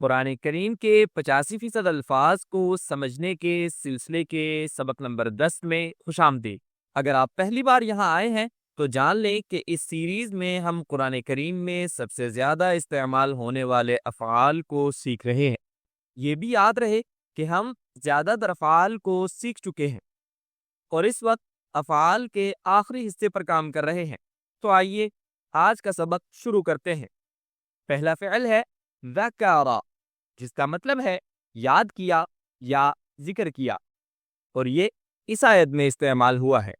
कुरान करीम के 85% अल्फाज को समझने के सिलसिले के सबक नंबर 10 में खुशामदीद। अगर आप पहली बार यहाँ आए हैं तो जान लें कि इस सीरीज में हम कुरान करीम में सबसे ज़्यादा इस्तेमाल होने वाले अफ़आल को सीख रहे हैं। ये भी याद रहे कि हम ज़्यादातर अफ़आल को सीख चुके हैं और इस वक्त अफ़आल के आखिरी हिस्से पर काम कर रहे हैं। तो आइए आज का सबक शुरू करते हैं। पहला फ़िल है ज़करा, जिसका मतलब है याद किया या जिक्र किया, और ये इस आयत में इस्तेमाल हुआ है।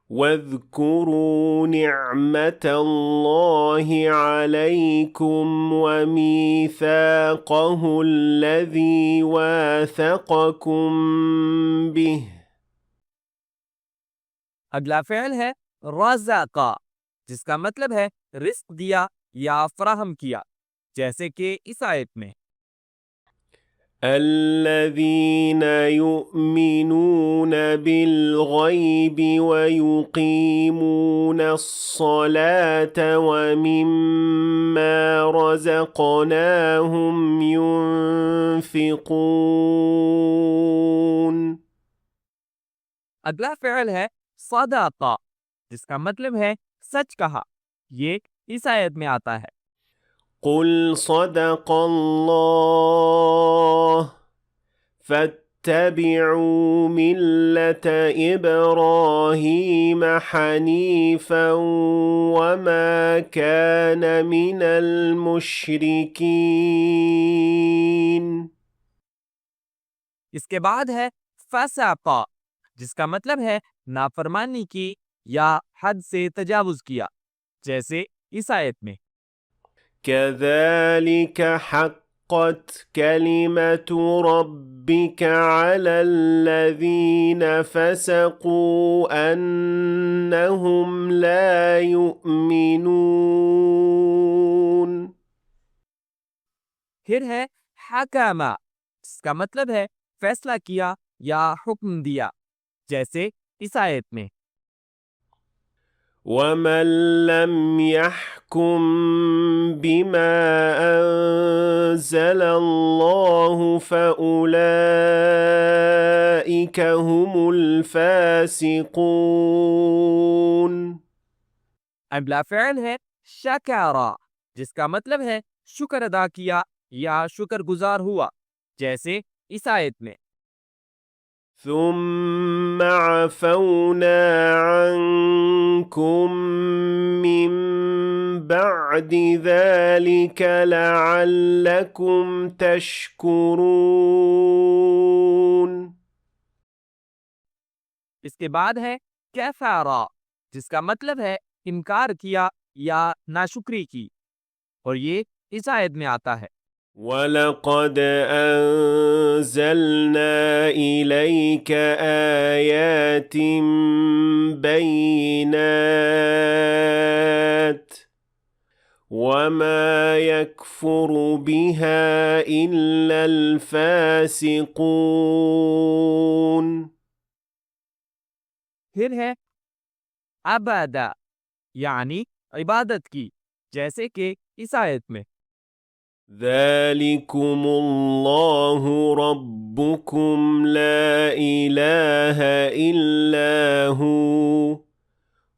واذكروا نعمة الله عليكم وميثاقه الذي واثقكم به अगला फ़िल है रज़क़ा, जिसका मतलब है रिस्क दिया या फराहम किया, जैसे कि इस आयत में الذين يؤمنون بالغيب ويقيمون الصلاة ومما رزقناهم ينفقون. अगला फ़िल है सदाक़ा, जिसका मतलब है सच कहा। ये इस आयत में आता है। قل صدق الله فاتبعوا ملة إبراهيم حنيفا وما كان من المشركين. इसके बाद है फसाक़ा, जिसका मतलब है नाफरमानी की या हद से तजावुज किया, जैसे इस आयत में كذلك حقت كلمة ربك على الذين فسقوا أنهم لا يؤمنون. फिर है हकामा, जिसका मतलब है फैसला किया या हुक्म दिया, जैसे इस आयत में ومن لم يحكم بما أنزل الله فأولئك هم الفاسقون. अगला फ़िल है शकारा, जिसका मतलब है शुक्र अदा किया या शुक्रगुजार हुआ, जैसे इस आयत में ثم عفونا عنكم من بعد ذلك لعلكم تشكرون. इसके बाद है कैफारा, जिसका मतलब है इनकार किया या नाशुक्री की, और ये इस आयत में आता है। ولقد أنزلنا إليك آيات بينات وما يكفر بها إلا الفاسقون. फिर है अबदा, यानी इबादत की, जैसे कि इस आयत में ذلكم الله ربكم لا إله إلا هو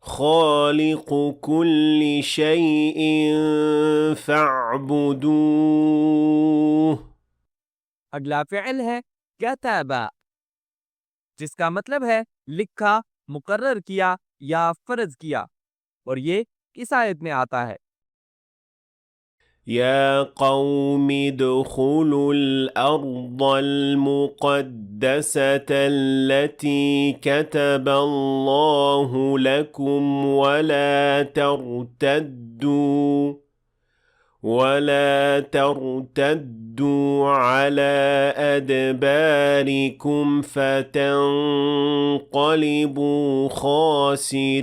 خالق كل شيء فاعبدوه. अगला फ़िल है कतबा, जिसका मतलब है लिखा, मुकर्रर किया या फर्ज किया, और ये इस आयत में आता है। يا قوم ادخلوا الأرض المقدسة التي كتب الله لكم ولا ترتدوا على أدباركم فتنقلبوا خاسرين.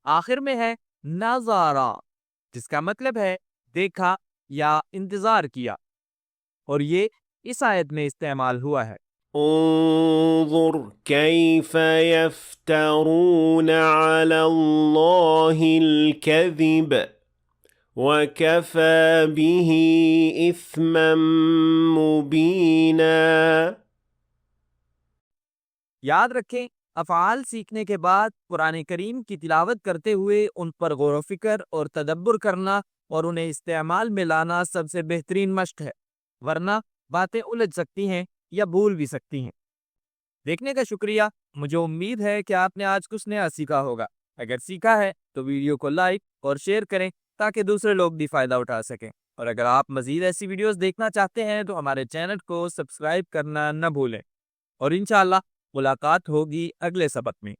आखिर में है नज़ारा, जिसका मतलब है देखा या इंतजार किया, और ये इस आयत में इस्तेमाल हुआ है। انظر كيف يفترون على الله الكذب وكفى به إثما مبينا. یاد رکھیں، افعال سیکھنے کے بعد قرآن کریم کی تلاوت کرتے ہوئے ان پر غور و فکر اور تدبر کرنا اور انہیں استعمال میں لانا سب سے بہترین مشق ہے، ورنہ باتیں الجھ سکتی ہیں یا بھول بھی سکتی ہیں۔ دیکھنے کا شکریہ۔ مجھے امید ہے کہ آپ نے آج کچھ نیا سیکھا ہوگا۔ اگر سیکھا ہے تو ویڈیو کو لائک اور شیئر کریں تاکہ دوسرے لوگ بھی فائدہ اٹھا سکیں، اور اگر آپ مزید ایسی ویڈیوز دیکھنا چاہتے ہیں تو ہمارے چینل کو سبسکرائب کرنا نہ بھولیں، اور انشاءاللہ ملاقات ہوگی اگلے سبق میں۔